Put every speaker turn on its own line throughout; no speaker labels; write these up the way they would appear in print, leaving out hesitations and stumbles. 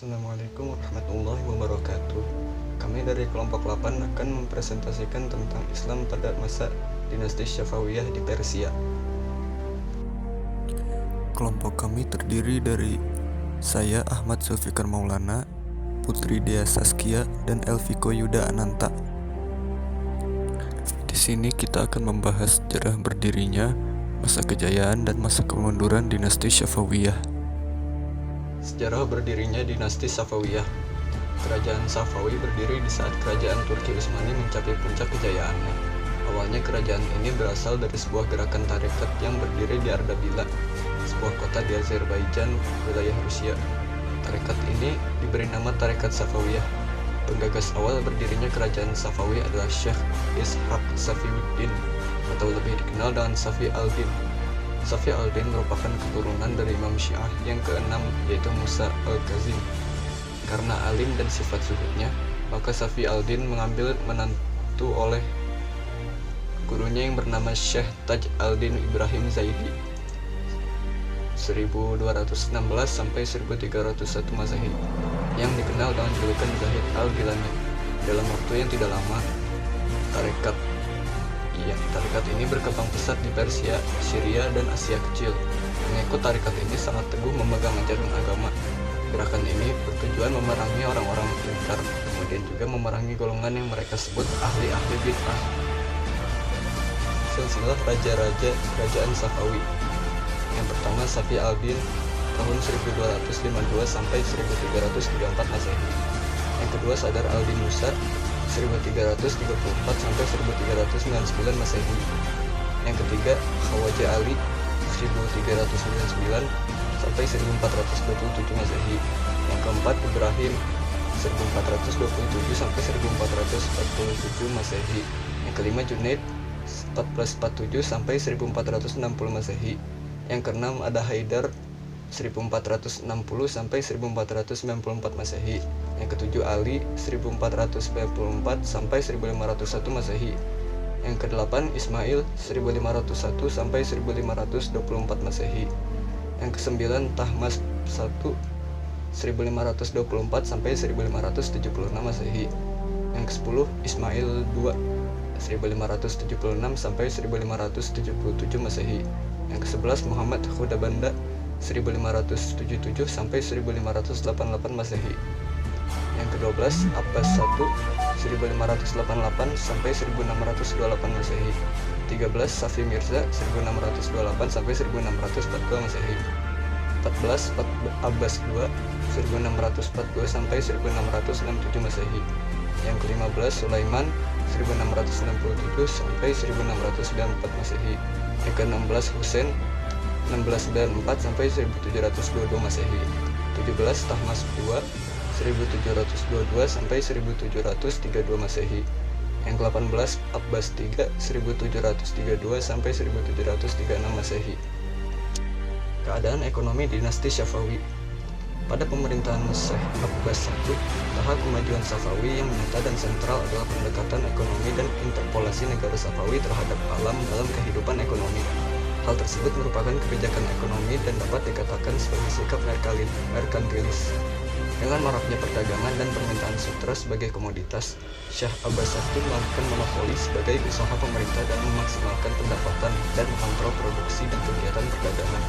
Assalamualaikum warahmatullahi wabarakatuh. Kami dari kelompok 8 akan mempresentasikan tentang Islam pada masa dinasti Safawiyah di Persia. Kelompok kami terdiri dari saya Ahmad Zulfikar Maulana, Putri Dea Saskia, dan Elviko Yuda Ananta. Di sini kita akan membahas sejarah berdirinya, masa kejayaan, dan masa kemunduran dinasti Safawiyah. Sejarah berdirinya dinasti Safawiyah. Kerajaan Safawi berdiri di saat kerajaan Turki Utsmani mencapai puncak kejayaannya. Awalnya kerajaan ini berasal dari sebuah gerakan tarekat yang berdiri di Ardabila, sebuah kota di Azerbaijan, wilayah Rusia. Tarekat ini diberi nama Tarekat Safawiyah. Penggagas awal berdirinya kerajaan Safawi adalah Syekh Ishaq Safiuddin, atau lebih dikenal dengan Safi al-Din. Safi al-Din merupakan keturunan dari Imam Syiah yang keenam, yaitu Musa al-Kazim. Karena alim dan sifat zuhudnya, maka Safi al-Din mengambil menantu oleh gurunya yang bernama Syekh Taj al-Din Ibrahim Zaidi 1216 sampai 1301 Masehi, yang dikenal dengan julukan Zahid al-Gilani. Dalam waktu yang tidak lama, tarekat ini berkembang pesat di Persia, Syria, dan Asia Kecil. Pengikut tarekat ini sangat teguh memegang ajaran agama. Gerakan ini bertujuan memerangi orang-orang ingkar, kemudian juga memerangi golongan yang mereka sebut ahli-ahli bid'ah. Silsilah raja-raja kerajaan Safawi. Yang pertama Safi al-Din tahun 1252 sampai 1334 Masehi. Yang kedua Sadar al-Din Musa 1334 sampai 1399 Masehi. Yang ketiga Khawaja Ali 1399 sampai 1427 Masehi. Yang keempat Ibrahim 1427 sampai 1447 Masehi. Yang kelima Junaid 1447 sampai 1460 Masehi. Yang keenam ada Haidar 1460 sampai 1494 Masehi. Yang ketujuh Ali 1494 sampai 1501 Masehi. Yang kedelapan Ismail 1501 sampai 1524 Masehi. Yang kesembilan Tahmas 1 1524 sampai 1576 Masehi. Yang kesepuluh Ismail 2 1576 sampai 1577 Masehi. Yang kesebelas Muhammad Khudabanda 1577 sampai 1588 Masehi. Yang ke-12 Abbas 1 1588 sampai 1628 Masehi. 13 Safi Mirza 1628 sampai 1642 Masehi. 14 Abbas 2 1642 sampai 1667 Masehi. Yang ke-15 Sulaiman 1667 sampai 1694 Masehi. Yang ke-16 Husain 1694 sampai 1722 Masehi. 17 Tahmas 2 1722 sampai 1732 Masehi. Yang ke-18 Abbas 3 1732 sampai 1736 Masehi. Keadaan ekonomi dinasti Syafawi. Pada pemerintahan Syekh Abbas I, tahap kemajuan Safawi yang nyata dan sentral adalah pendekatan ekonomi dan interpolasi negara Safawi terhadap alam dalam kehidupan ekonomi. Hal tersebut merupakan kebijakan ekonomi dan dapat dikatakan sebagai sikap merkantilis. Dengan maraknya perdagangan dan permintaan sutra sebagai komoditas, Syekh Abbas I melakukan monopoli sebagai usaha pemerintah dalam memaksimalkan pendapatan dan mengontrol produksi dan kegiatan perdagangan.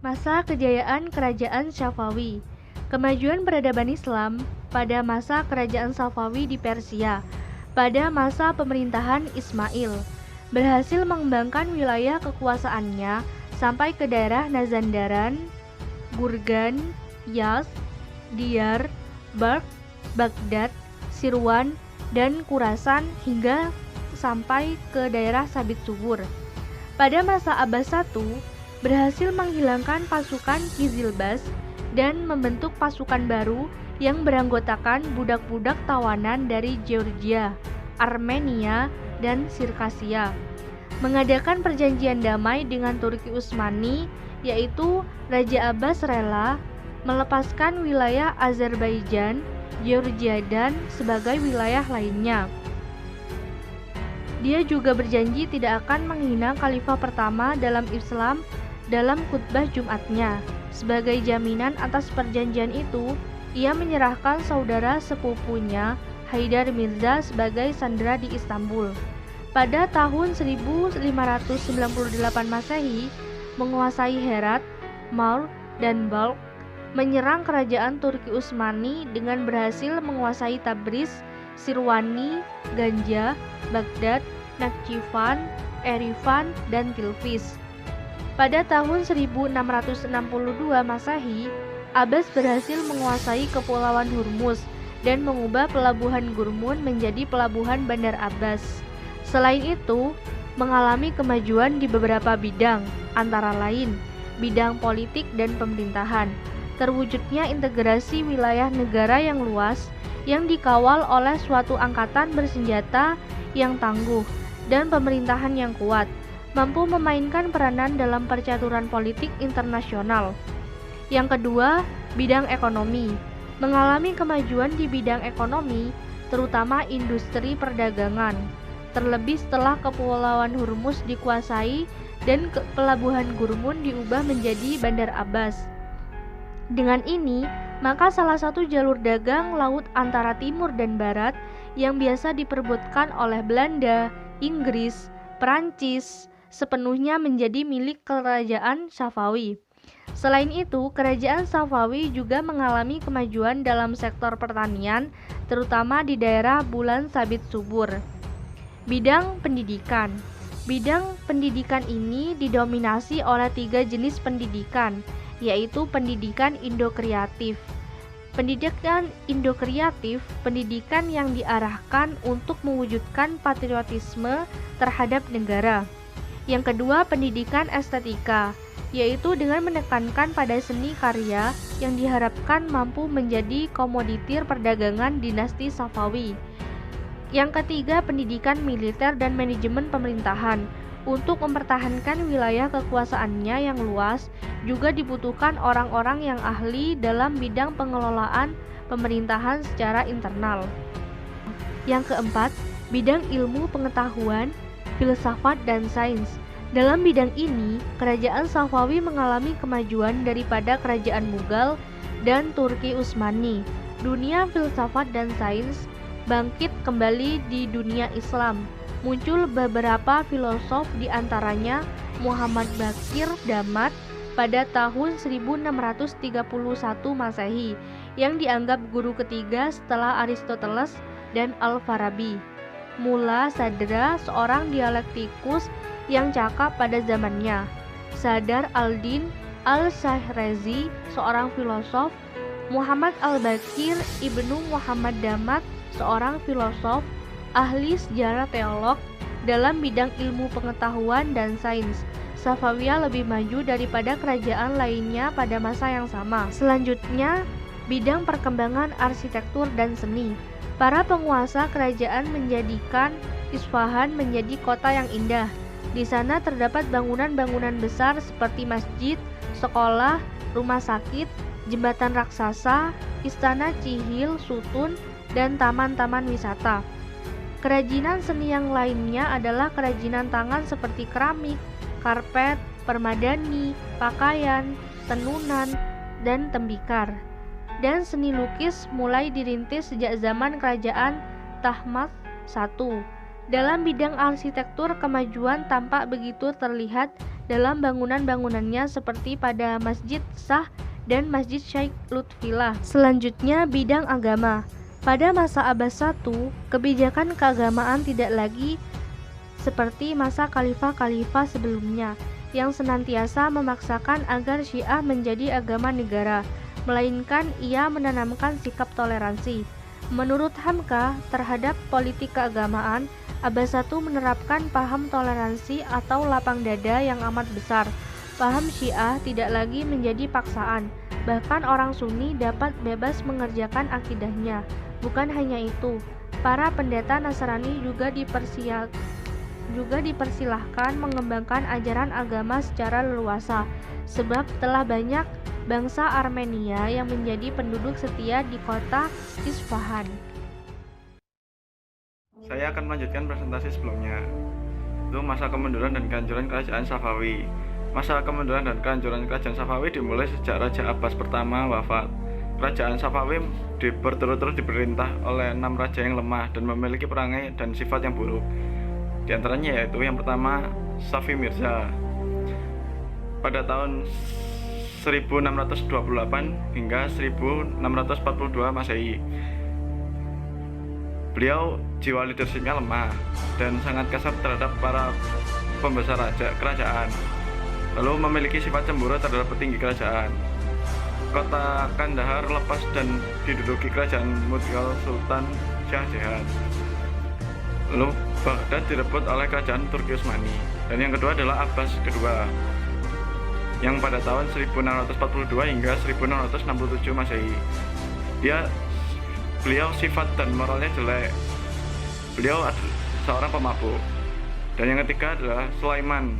Masa kejayaan Kerajaan Syafawi. Kemajuan peradaban Islam pada masa Kerajaan Safawi di Persia pada masa pemerintahan Ismail berhasil mengembangkan wilayah kekuasaannya sampai ke daerah Mazandaran, Gurgan, Yazd, Diyar, Balkh, Baghdad, Sirwan, dan Khurasan hingga sampai ke daerah Sabit Subur. Pada masa Abbas I, berhasil menghilangkan pasukan Kizilbas dan membentuk pasukan baru yang beranggotakan budak-budak tawanan dari Georgia, Armenia, dan Sirkasia. Mengadakan perjanjian damai dengan Turki Utsmani, yaitu Raja Abbas rela melepaskan wilayah Azerbaijan, Georgia, dan sebagai wilayah lainnya. Dia juga berjanji tidak akan menghina khalifah pertama dalam Islam dalam khutbah Jumatnya, Sebagai jaminan atas perjanjian itu, ia menyerahkan saudara sepupunya Haidar Mirza sebagai sandera di Istanbul. Pada tahun 1598 Masehi, menguasai Herat, Maur, dan Balkh, menyerang kerajaan Turki Utsmani dengan berhasil menguasai Tabriz, Sirwani, Ganja, Baghdad, Nakhchivan, Erivan, dan Tiflis. Pada tahun 1662 Masehi, Abbas berhasil menguasai Kepulauan Hormuz dan mengubah pelabuhan Gurmun menjadi pelabuhan Bandar Abbas. Selain itu, mengalami kemajuan di beberapa bidang, antara lain bidang politik dan pemerintahan. Terwujudnya integrasi wilayah negara yang luas yang dikawal oleh suatu angkatan bersenjata yang tangguh dan pemerintahan yang kuat, mampu memainkan peranan dalam percaturan politik internasional. Yang kedua, bidang ekonomi. Mengalami kemajuan di bidang ekonomi, terutama industri perdagangan. Terlebih setelah Kepulauan Hormuz dikuasai dan pelabuhan Gurmun diubah menjadi Bandar Abbas. Dengan ini, maka salah satu jalur dagang laut antara timur dan barat yang biasa diperebutkan oleh Belanda, Inggris, Perancis sepenuhnya menjadi milik kerajaan Safawi. Selain itu, kerajaan Safawi juga mengalami kemajuan dalam sektor pertanian, terutama di daerah Bulan Sabit Subur. Bidang pendidikan. Bidang pendidikan ini didominasi oleh 3 jenis pendidikan, yaitu pendidikan Indo-Kreatif. Pendidikan Indo-Kreatif, pendidikan yang diarahkan untuk mewujudkan patriotisme terhadap negara. Yang kedua, pendidikan estetika, yaitu dengan menekankan pada seni karya yang diharapkan mampu menjadi komoditir perdagangan dinasti Safawi. Yang ketiga, pendidikan militer dan manajemen pemerintahan. Untuk mempertahankan wilayah kekuasaannya yang luas, juga dibutuhkan orang-orang yang ahli dalam bidang pengelolaan pemerintahan secara internal. Yang keempat, bidang ilmu pengetahuan, filsafat, dan sains. Dalam bidang ini, kerajaan Safawi mengalami kemajuan daripada kerajaan Mughal dan Turki Utsmani. Dunia filsafat dan sains bangkit kembali di dunia Islam. Muncul beberapa filosof, di antaranya Muhammad Baqir Damat pada tahun 1631 Masehi, yang dianggap guru ketiga setelah Aristoteles dan Al-Farabi. Mulla Sadra, seorang dialektikus yang cakap pada zamannya. Sadar al-Din al-Shahrezi, seorang filosof. Muhammad al-Baqir ibnu Muhammad Damat, seorang filosof, ahli sejarah teolog dalam bidang ilmu pengetahuan dan sains. Safawiyah lebih maju daripada kerajaan lainnya pada masa yang sama. Selanjutnya, bidang perkembangan arsitektur dan seni. Para penguasa kerajaan menjadikan Isfahan menjadi kota yang indah. Di sana terdapat bangunan-bangunan besar seperti masjid, sekolah, rumah sakit, jembatan raksasa, istana Cihil, Sutun, dan taman-taman wisata. Kerajinan seni yang lainnya adalah kerajinan tangan seperti keramik, karpet, permadani, pakaian, tenunan, dan tembikar. Dan seni lukis mulai dirintis sejak zaman kerajaan Tahmasp I. Dalam bidang arsitektur, kemajuan tampak begitu terlihat dalam bangunan-bangunannya seperti pada Masjid Shah dan Masjid Sheikh Lutfillah. Selanjutnya, bidang agama. Pada masa Abbas I, kebijakan keagamaan tidak lagi seperti masa khalifah-khalifah sebelumnya yang senantiasa memaksakan agar Syiah menjadi agama negara, melainkan ia menanamkan sikap toleransi. Menurut Hamka, terhadap politik keagamaan, Abbas I menerapkan paham toleransi atau lapang dada yang amat besar. Paham Syiah tidak lagi menjadi paksaan, bahkan orang Sunni dapat bebas mengerjakan akidahnya. Bukan hanya itu, para pendeta Nasrani juga dipersilahkan mengembangkan ajaran agama secara leluasa, sebab telah banyak bangsa Armenia yang menjadi penduduk setia di kota Isfahan.
Saya akan melanjutkan presentasi sebelumnya. Itu masa kemunduran dan kehancuran kerajaan Safawi. Masa kemunduran dan kehancuran kerajaan Safawi dimulai sejak Raja Abbas pertama wafat. Kerajaan Safawi berturut-turut diperintah oleh 6 raja yang lemah dan memiliki perangai dan sifat yang buruk. Di antaranya yaitu yang pertama, Safi Mirza. Pada tahun 1628 hingga 1642 Masehi. Beliau jiwa leadershipnya lemah dan sangat kasar terhadap para pembesar kerajaan. Lalu memiliki sifat cemburu terhadap petinggi kerajaan. Kota Kandahar lepas dan diduduki kerajaan Mughal Sultan Shah Jahan. Lalu Baghdad direbut oleh kerajaan Turki Utsmani. Dan yang kedua adalah Abbas kedua, yang pada tahun 1642 hingga 1667 Masehi. Beliau sifat dan moralnya jelek. Beliau adalah seorang pemabuk. Dan yang ketiga adalah Sulaiman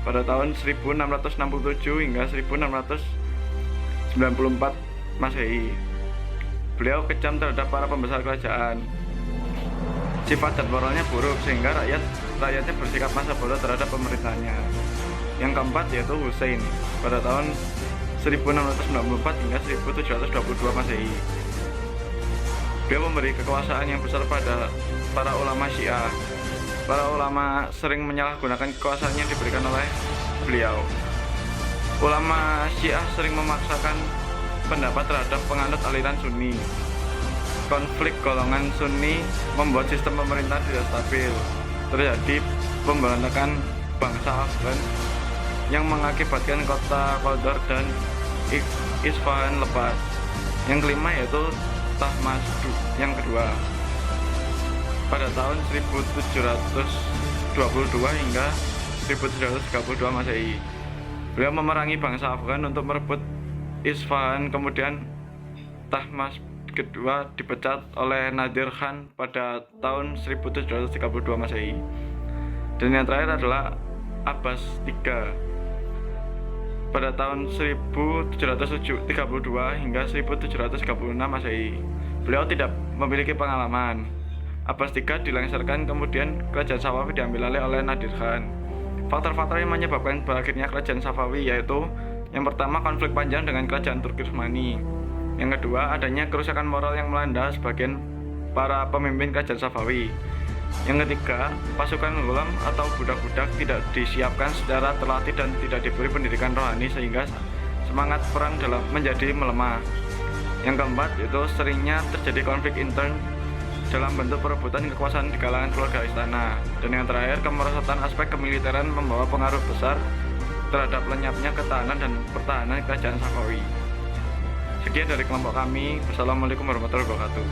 pada tahun 1667 hingga 1694 Masehi. Beliau kejam terhadap para pembesar kerajaan. Sifat dan moralnya buruk sehingga rakyatnya bersikap masa bodoh terhadap pemerintahnya. Yang keempat yaitu Hussein pada tahun 1694 hingga 1722 Masehi. Beliau memberi kekuasaan yang besar pada para ulama Syiah. Para ulama sering menyalahgunakan kekuasaan yang diberikan oleh beliau. Ulama Syiah sering memaksakan pendapat terhadap penganut aliran Sunni. Konflik golongan Sunni membuat sistem pemerintahan tidak stabil. Terjadi pemberontakan bangsa Afgan yang mengakibatkan kota Qadar dan Isfahan lepas. Yang kelima yaitu Tahmasp yang kedua pada tahun 1722 hingga 1732 Masehi. Beliau memerangi bangsa Afgan untuk merebut Isfahan. Kemudian Tahmasp kedua dipecat oleh Nadir Khan pada tahun 1732 Masehi. Dan yang terakhir adalah Abbas III pada tahun 1732 hingga 1736 Masehi. Beliau tidak memiliki pengalaman. Abbas III dilengsarkan, kemudian kerajaan Safawi diambil alih oleh Nadir Khan. Faktor-faktor yang menyebabkan berakhirnya kerajaan Safawi yaitu yang pertama, konflik panjang dengan kerajaan Turki Utsmani. Yang kedua, adanya kerusakan moral yang melanda sebagian para pemimpin kerajaan Safawi. Yang ketiga, pasukan ghulam atau budak-budak tidak disiapkan secara terlatih dan tidak diberi pendidikan rohani sehingga semangat perang menjadi melemah. Yang keempat, yaitu seringnya terjadi konflik intern dalam bentuk perebutan kekuasaan di kalangan keluarga istana. Dan yang terakhir, kemerosotan aspek kemiliteran membawa pengaruh besar terhadap lenyapnya ketahanan dan pertahanan kerajaan Safawi. Sekian dari kelompok kami. Wassalamualaikum warahmatullahi wabarakatuh.